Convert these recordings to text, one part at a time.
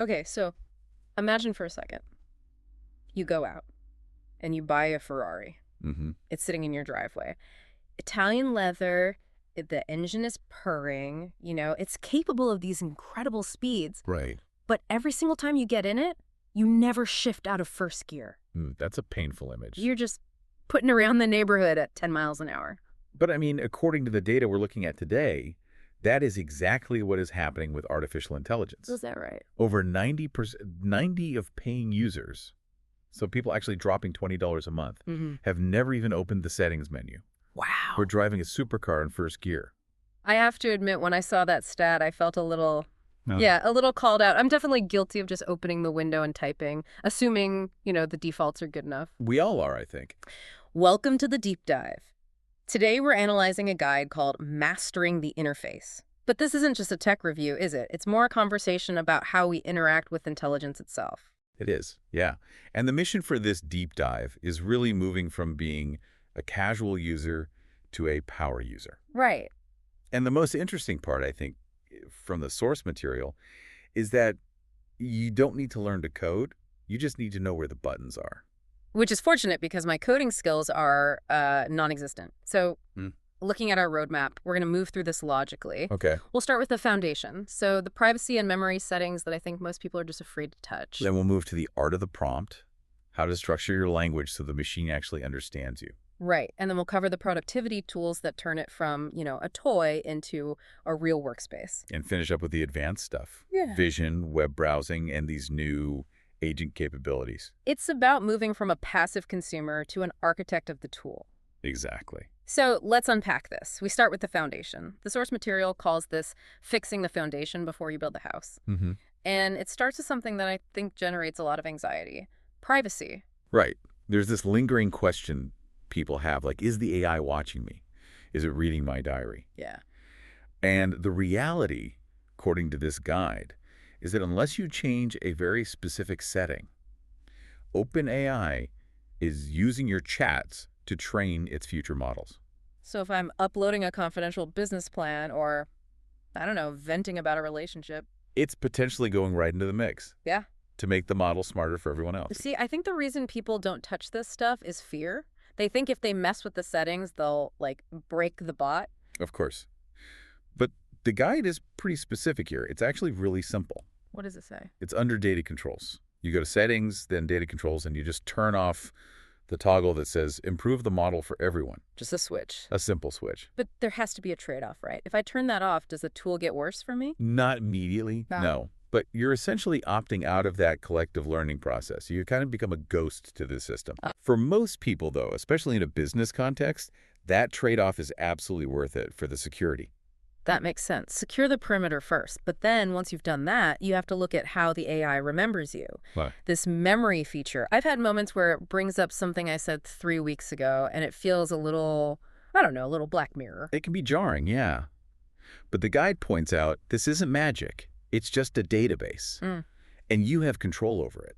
Okay, so imagine for a second. You go out and you buy a Ferrari. Mm-hmm. It's sitting in your driveway. Italian leather, the engine is purring, it's capable of these incredible speeds. Right. But every single time you get in it, you never shift out of first gear. That's a painful image. You're just putting around the neighborhood at 10 miles an hour. But I mean, according to the data we're looking at today, that is exactly what is happening with artificial intelligence. Is that right? Over 90 of paying users, so people actually dropping $20 a month, have never even opened the settings menu. Wow. We're driving a supercar in first gear. I have to admit, when I saw that stat, I felt a little No. a little called out. I'm definitely guilty of just opening the window and typing, assuming, the defaults are good enough. We all are, I think. Welcome to the deep dive. Today we're analyzing a guide called Mastering the Interface. But this isn't just a tech review, is it? It's more a conversation about how we interact with intelligence itself. It is, yeah. And the mission for this deep dive is really moving from being a casual user to a power user. Right. And the most interesting part, I think, from the source material is that you don't need to learn to code. You just need to know where the buttons are. Which is fortunate because my coding skills are non-existent. So looking at our roadmap, we're going to move through this logically. Okay. We'll start with the foundation. So the privacy and memory settings that I think most people are just afraid to touch. Then we'll move to the art of the prompt, how to structure your language so the machine actually understands you. Right. And then we'll cover the productivity tools that turn it from, a toy into a real workspace. And finish up with the advanced stuff. Yeah. Vision, web browsing, and these new agent capabilities. It's about moving from a passive consumer to an architect of the tool. Exactly. So let's unpack this. We start with the foundation. The source material calls this fixing the foundation before you build the house. And it starts with something that I think generates a lot of anxiety. Privacy. Right. There's this lingering question people have, like, is the AI watching me? Is it reading my diary? Yeah. And the reality, according to this guide, is that unless you change a very specific setting, OpenAI is using your chats to train its future models. So if I'm uploading a confidential business plan or, I don't know, venting about a relationship. It's potentially going right into the mix. Yeah. To make the model smarter for everyone else. See, I think the reason people don't touch this stuff is fear. They think if they mess with the settings, they'll, break the bot. Of course. But the guide is pretty specific here. It's actually really simple. What does it say? It's under data controls. You go to settings, then data controls, and you just turn off the toggle that says improve the model for everyone. Just a switch. A simple switch. But there has to be a trade-off, right? If I turn that off, does the tool get worse for me? Not immediately, no. But you're essentially opting out of that collective learning process. You kind of become a ghost to the system. For most people, though, especially in a business context, that trade-off is absolutely worth it for the security. That makes sense. Secure the perimeter first. But then once you've done that, you have to look at how the AI remembers you. What? This memory feature. I've had moments where it brings up something I said 3 weeks ago, and it feels a little, a little Black Mirror. It can be jarring, yeah. But the guide points out this isn't magic. It's just a database. And you have control over it.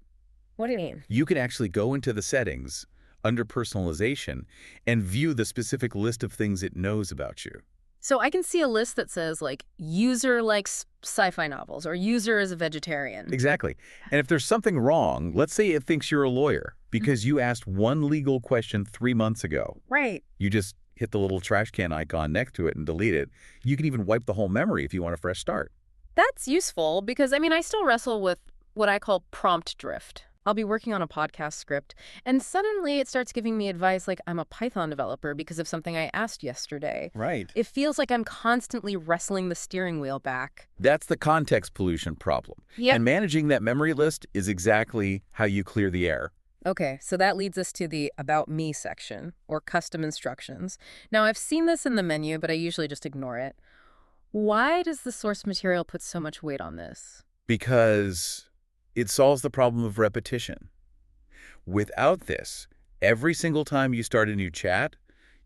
What do you mean? You can actually go into the settings under personalization and view the specific list of things it knows about you. So I can see a list that says, user likes sci-fi novels or user is a vegetarian. Exactly. And if there's something wrong, let's say it thinks you're a lawyer because you asked one legal question 3 months ago. Right. You just hit the little trash can icon next to it and delete it. You can even wipe the whole memory if you want a fresh start. That's useful because, I still wrestle with what I call prompt drift. I'll be working on a podcast script, and suddenly it starts giving me advice like I'm a Python developer because of something I asked yesterday. Right. It feels like I'm constantly wrestling the steering wheel back. That's the context pollution problem. Yep. And managing that memory list is exactly how you clear the air. Okay, so that leads us to the About Me section, or custom instructions. Now, I've seen this in the menu, but I usually just ignore it. Why does the source material put so much weight on this? Because it solves the problem of repetition. Without this, every single time you start a new chat,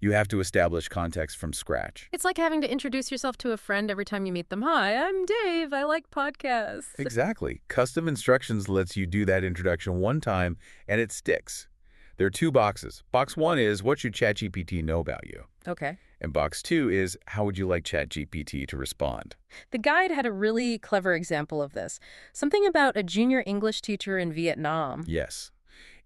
you have to establish context from scratch. It's like having to introduce yourself to a friend every time you meet them. Hi, I'm Dave. I like podcasts. Exactly. Custom instructions lets you do that introduction one time, and it sticks. There are 2 boxes. Box 1 is, what should ChatGPT know about you? Okay. And box 2 is, how would you like ChatGPT to respond? The guide had a really clever example of this. Something about a junior English teacher in Vietnam. Yes.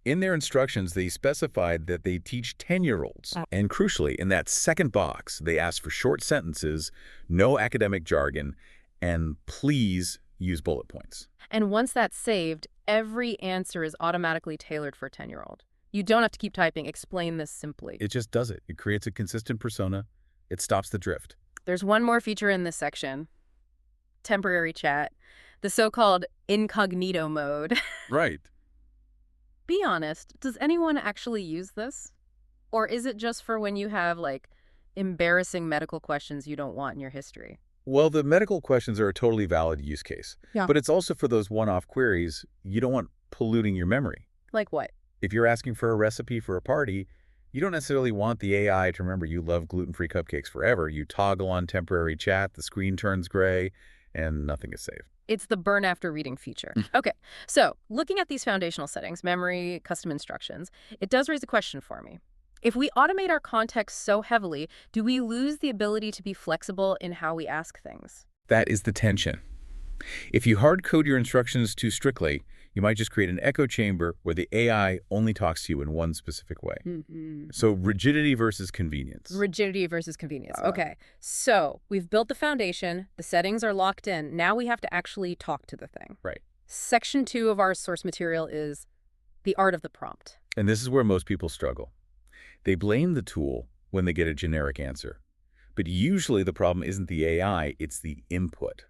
In their instructions, they specified that they teach 10-year-olds. And crucially, in that second box, they asked for short sentences, no academic jargon, and please use bullet points. And once that's saved, every answer is automatically tailored for a 10-year-old. You don't have to keep typing, explain this simply. It just does it. It creates a consistent persona. It stops the drift. There's one more feature in this section. Temporary chat. The so-called incognito mode. Right. Be honest, does anyone actually use this? Or is it just for when you have, like, embarrassing medical questions you don't want in your history? Well, the medical questions are a totally valid use case. Yeah. But it's also for those one-off queries you don't want polluting your memory. Like what? If you're asking for a recipe for a party, you don't necessarily want the AI to remember you love gluten-free cupcakes forever. You toggle on temporary chat, the screen turns gray, and nothing is saved. It's the burn after reading feature. Okay, so looking at these foundational settings, memory, custom instructions, it does raise a question for me. If we automate our context so heavily, do we lose the ability to be flexible in how we ask things? That is the tension. If you hard code your instructions too strictly, you might just create an echo chamber where the AI only talks to you in one specific way. So rigidity versus convenience. Rigidity versus convenience. Okay, so we've built the foundation, the settings are locked in, now we have to actually talk to the thing. Right. Section 2 of our source material is the art of the prompt. And this is where most people struggle. They blame the tool when they get a generic answer. But usually the problem isn't the AI, it's the input.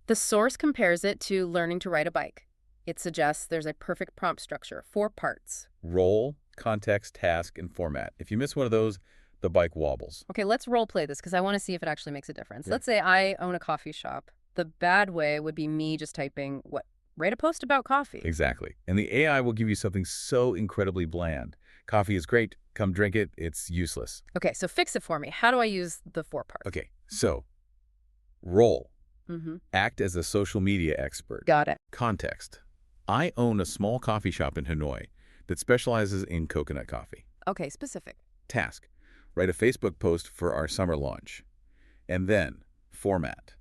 The source compares it to learning to ride a bike. It suggests there's a perfect prompt structure, 4 parts. Role, context, task, and format. If you miss one of those, the bike wobbles. Okay, let's role play this because I want to see if it actually makes a difference. Yeah. Let's say I own a coffee shop. The bad way would be me just typing, what, write a post about coffee. Exactly. And the AI will give you something so incredibly bland. Coffee is great. Come drink it. It's useless. Okay, so fix it for me. How do I use the 4 parts? Okay, so role. Act as a social media expert. Got it. Context. I own a small coffee shop in Hanoi that specializes in coconut coffee. Okay, specific. Task. Write a Facebook post for our summer launch. And then, format.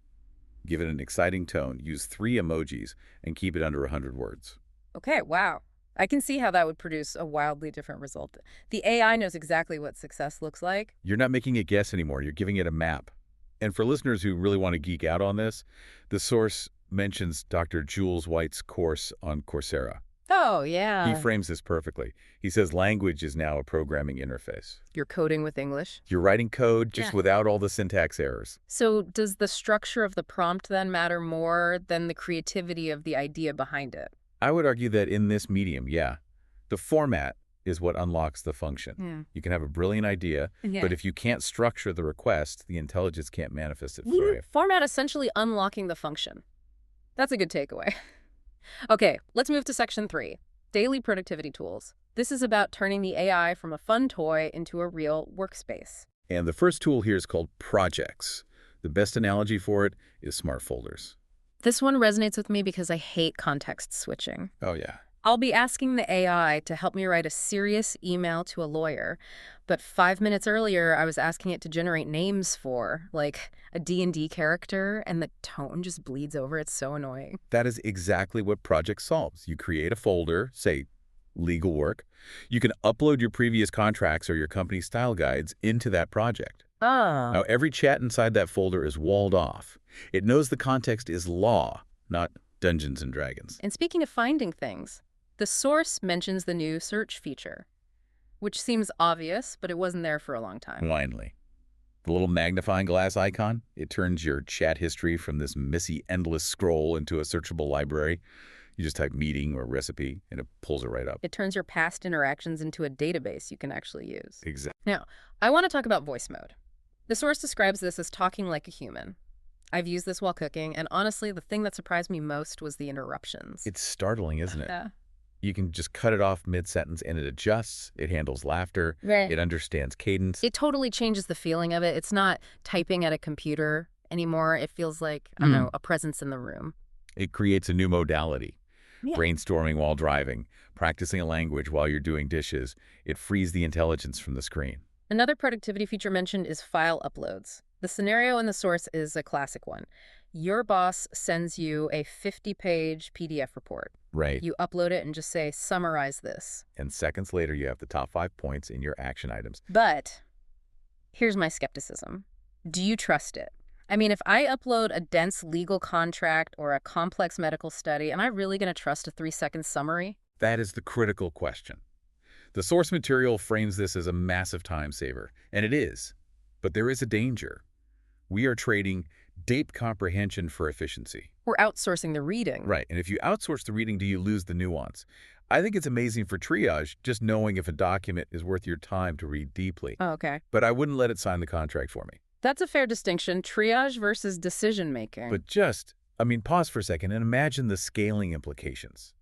Give it an exciting tone. Use 3 emojis and keep it under 100 words. Okay, wow. I can see how that would produce a wildly different result. The AI knows exactly what success looks like. You're not making a guess anymore. You're giving it a map. And for listeners who really want to geek out on this, the source mentions Dr. Jules White's course on Coursera. Oh, yeah. He frames this perfectly. He says language is now a programming interface. You're coding with English. You're writing code just without all the syntax errors. So does the structure of the prompt then matter more than the creativity of the idea behind it? I would argue that in this medium, yeah. The format is what unlocks the function. You can have a brilliant idea, but if you can't structure the request, the intelligence can't manifest it for you. Format essentially unlocking the function. That's a good takeaway. Okay, let's move to section 3, daily productivity tools. This is about turning the AI from a fun toy into a real workspace. And the first tool here is called projects. The best analogy for it is smart folders. This one resonates with me because I hate context switching. Oh, yeah. I'll be asking the AI to help me write a serious email to a lawyer, but 5 minutes earlier I was asking it to generate names for, like, a D&D character, and the tone just bleeds over. It's so annoying. That is exactly what Project solves. You create a folder, say legal work. You can upload your previous contracts or your company style guides into that project. Now, every chat inside that folder is walled off. It knows the context is law, not Dungeons and Dragons. And speaking of finding things, the source mentions the new search feature, which seems obvious, but it wasn't there for a long time. Blindly. The little magnifying glass icon, it turns your chat history from this messy, endless scroll into a searchable library. You just type meeting or recipe, and it pulls it right up. It turns your past interactions into a database you can actually use. Exactly. Now, I want to talk about voice mode. The source describes this as talking like a human. I've used this while cooking, and honestly, the thing that surprised me most was the interruptions. It's startling, isn't it? Yeah. You can just cut it off mid-sentence, and it adjusts. It handles laughter. Right. It understands cadence. It totally changes the feeling of it. It's not typing at a computer anymore. It feels like, I don't know, a presence in the room. It creates a new modality. Yeah. Brainstorming while driving, practicing a language while you're doing dishes. It frees the intelligence from the screen. Another productivity feature mentioned is file uploads. The scenario in the source is a classic one. Your boss sends you a 50-page PDF report. Right. You upload it and just say, summarize this. And seconds later, you have the top 5 points in your action items. But here's my skepticism. Do you trust it? I mean, if I upload a dense legal contract or a complex medical study, am I really going to trust a 3-second summary? That is the critical question. The source material frames this as a massive time saver, and it is. But there is a danger. We are trading deep comprehension for efficiency. We're outsourcing the reading. Right, and if you outsource the reading, do you lose the nuance? I think it's amazing for triage, just knowing if a document is worth your time to read deeply. Oh, okay. But I wouldn't let it sign the contract for me. That's a fair distinction, triage versus decision-making. But pause for a second and imagine the scaling implications.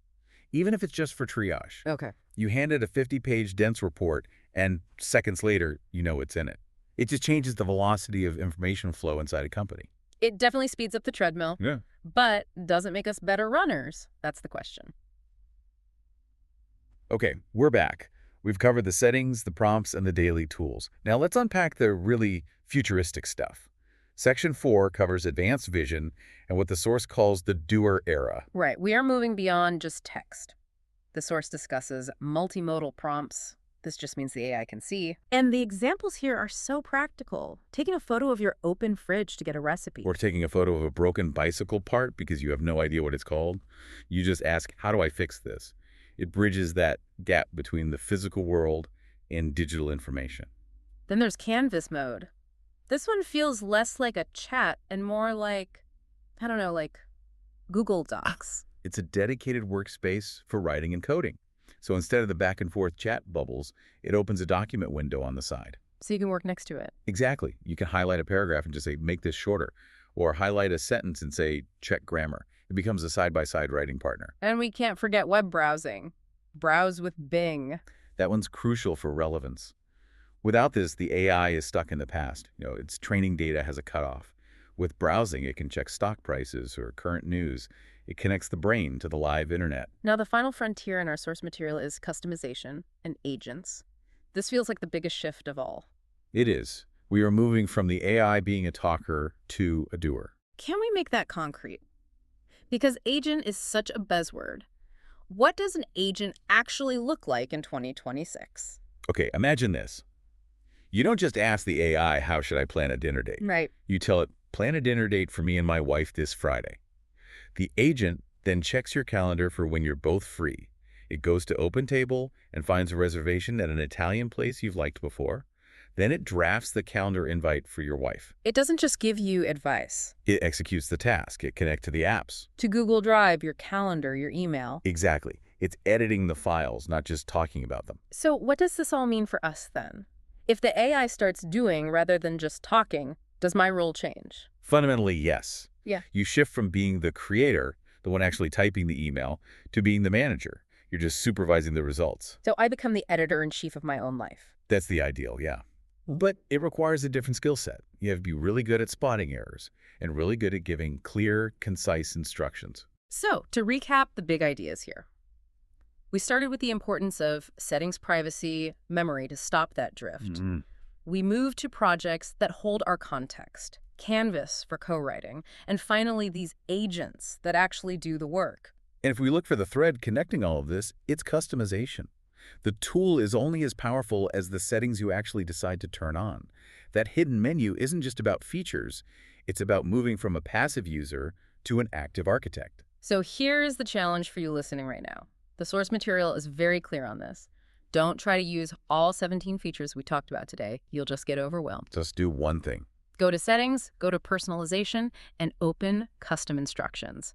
Even if it's just for triage. Okay. You hand it a 50-page dense report, and seconds later, you know what's in it. It just changes the velocity of information flow inside a company. It definitely speeds up the treadmill. Yeah. But does it make us better runners? That's the question. Okay, we're back. We've covered the settings, the prompts, and the daily tools. Now let's unpack the really futuristic stuff. Section 4 covers advanced vision and what the source calls the doer era. Right. We are moving beyond just text. The source discusses multimodal prompts. This just means the AI can see. And the examples here are so practical. Taking a photo of your open fridge to get a recipe. Or taking a photo of a broken bicycle part because you have no idea what it's called. You just ask, how do I fix this? It bridges that gap between the physical world and digital information. Then there's Canvas mode. This one feels less like a chat and more like, I don't know, like Google Docs. It's a dedicated workspace for writing and coding. So instead of the back and forth chat bubbles, it opens a document window on the side. So you can work next to it. Exactly. You can highlight a paragraph and just say, make this shorter. Or highlight a sentence and say, check grammar. It becomes a side-by-side writing partner. And we can't forget web browsing. Browse with Bing. That one's crucial for relevance. Without this, the AI is stuck in the past. Its training data has a cutoff. With browsing, it can check stock prices or current news. It connects the brain to the live internet. Now, the final frontier in our source material is customization and agents. This feels like the biggest shift of all. It is. We are moving from the AI being a talker to a doer. Can we make that concrete? Because agent is such a buzzword. What does an agent actually look like in 2026? Okay, imagine this. You don't just ask the AI, how should I plan a dinner date? Right. You tell it, plan a dinner date for me and my wife this Friday. The agent then checks your calendar for when you're both free. It goes to OpenTable and finds a reservation at an Italian place you've liked before. Then it drafts the calendar invite for your wife. It doesn't just give you advice. It executes the task. It connects to the apps. To Google Drive, your calendar, your email. Exactly. It's editing the files, not just talking about them. So what does this all mean for us then? If the AI starts doing rather than just talking, does my role change? Fundamentally, yes. Yeah. You shift from being the creator, the one actually typing the email, to being the manager. You're just supervising the results. So I become the editor-in-chief of my own life. That's the ideal, yeah. But it requires a different skill set. You have to be really good at spotting errors and really good at giving clear, concise instructions. So, to recap the big ideas here. We started with the importance of settings, privacy, memory to stop that drift. We moved to projects that hold our context, Canvas for co-writing, and finally these agents that actually do the work. And if we look for the thread connecting all of this, it's customization. The tool is only as powerful as the settings you actually decide to turn on. That hidden menu isn't just about features. It's about moving from a passive user to an active architect. So here's the challenge for you listening right now. The source material is very clear on this. Don't try to use all 17 features we talked about today. You'll just get overwhelmed. Just do one thing. Go to Settings, go to Personalization, and open Custom Instructions.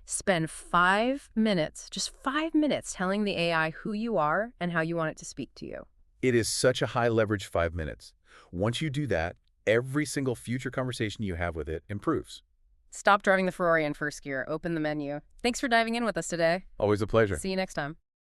Spend 5 minutes, just 5 minutes, telling the AI who you are and how you want it to speak to you. It is such a high leverage 5 minutes. Once you do that, every single future conversation you have with it improves. Stop driving the Ferrari in first gear. Open the menu. Thanks for diving in with us today. Always a pleasure. See you next time.